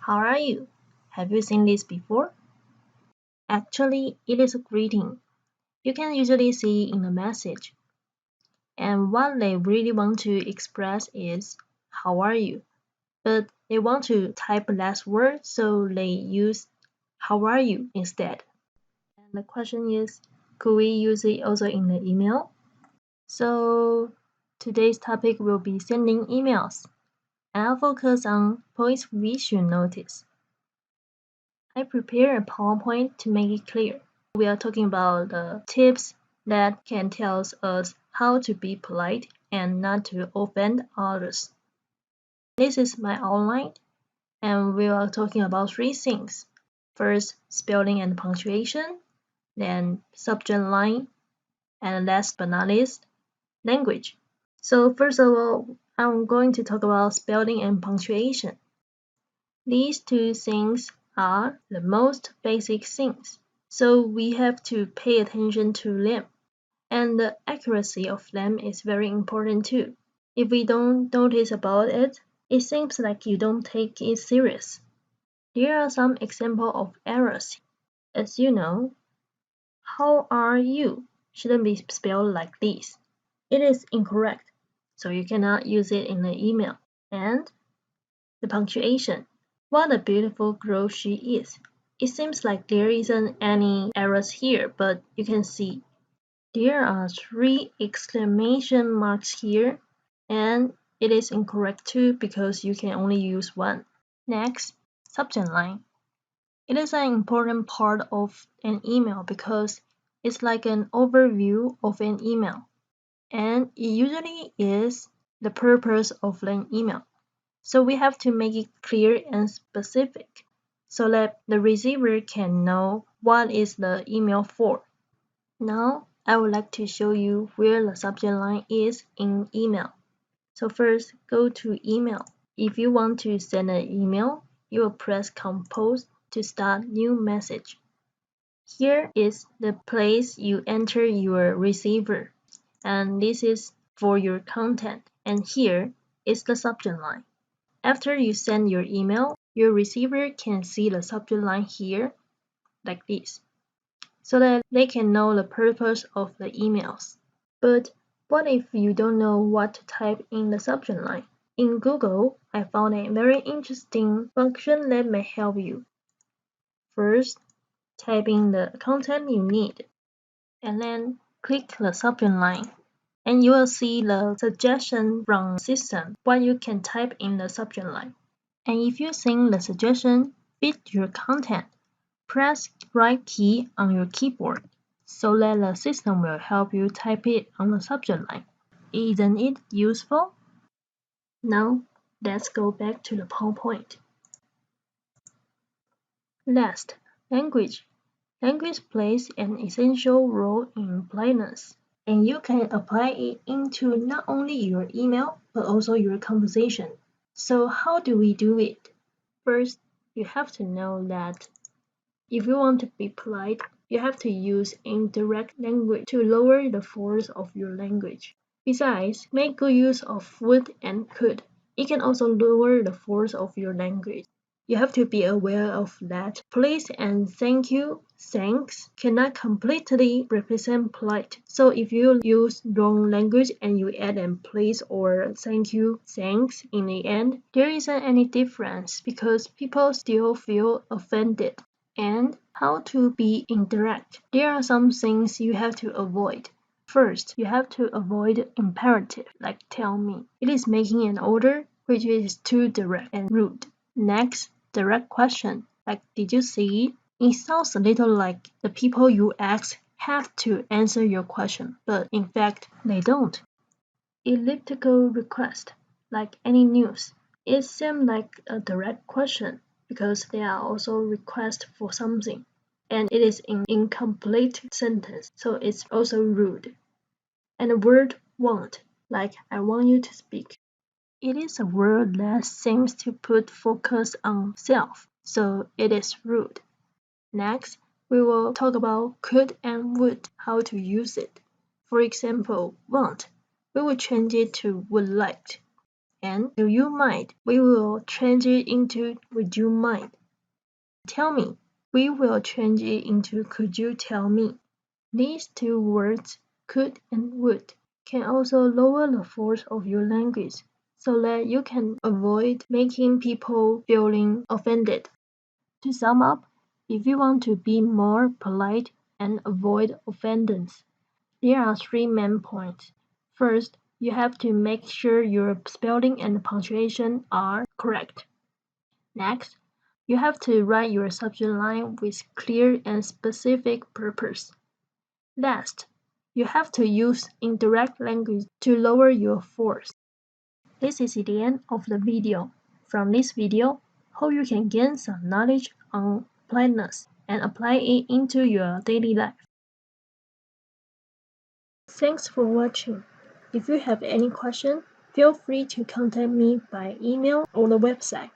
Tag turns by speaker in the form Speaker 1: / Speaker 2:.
Speaker 1: How are you? Have you seen this before? Actually, it is a greeting. You can usually see in a message. And what they really want to express is, how are you? But they want to type less words, so they use how are you instead. And the question is, could we use it also in the email? So today's topic will be sending emails. And I'll focus on points we should notice. I prepared a PowerPoint to make it clear. We are talking about the tips that can tell us how to be polite and not to offend others. This is my outline, and we are talking about three things. First, spelling and punctuation, then subject line, and last but not least, language. So first of all, I'm going to talk about spelling and punctuation. These two things are the most basic things, so we have to pay attention to them. And the accuracy of them is very important too. If we don't notice about it, it seems like you don't take it serious. Here are some examples of errors. As you know, how are you shouldn't be spelled like this. It is incorrect, so you cannot use it in the email. And the punctuation. What a beautiful girl she is. It seems like there isn't any errors here, but you can see there are 3 exclamation marks here, and it is incorrect too because you can only use one. Next, subject line. It is an important part of an email because it's like an overview of an email, and it usually is the purpose of an email. So we have to make it clear and specific so that the receiver can know what is the email for. Now, I would like to show you where the subject line is in email. So first, go to email. If you want to send an email, you will press Compose to start new message. Here is the place you enter your receiver, and this is for your content, and here is the subject line. After you send your email, your receiver can see the subject line here, like this, so that they can know the purpose of the emails. But what if you don't know what to type in the subject line? In Google, I found a very interesting function that may help you. First, type in the content you need, and then click the subject line. And you will see the suggestion from the system what you can type in the subject line. And if you think the suggestion fit your content, press right key on your keyboard so that the system will help you type it on the subject line. Isn't it useful? Now, let's go back to the PowerPoint. Last, language. Language plays an essential role in politeness, and you can apply it into not only your email but also your conversation. So how do we do it? First, you have to know that if you want to be polite, you have to use indirect language to lower the force of your language. Besides, make good use of would and could. It can also lower the force of your language. You have to be aware of that. Please and thank you, thanks cannot completely represent polite. So if you use wrong language and you add an please or thank you, thanks in the end, there isn't any difference because people still feel offended. And how to be indirect. There are some things you have to avoid. First, you have to avoid imperative, like tell me. It is making an order which is too direct and rude. Next, direct question, like did you see it? It sounds a little like the people you ask have to answer your question, but in fact, they don't. Elliptical request, like any news. It seems like a direct question because they are also request for something, and it is an incomplete sentence, so it's also rude. And the word want, like I want you to speak. It is a word that seems to put focus on self, so it is rude. Next, we will talk about could and would, how to use it. For example, want. We will change it to would like. and do you mind? We will change it into would you mind? Tell me. We will change it into could you tell me? These two words, could and would, can also lower the force of your language so that you can avoid making people feeling offended. To sum up, if you want to be more polite and avoid offense, there are three main points. First, you have to make sure your spelling and punctuation are correct. Next, you have to write your subject line with clear and specific purpose. Last, you have to use indirect language to lower your force. This is the end of the video. From this video, hope you can gain some knowledge on politeness and apply it into your daily life. Thanks for watching. If you have any question, feel free to contact me by email or the website.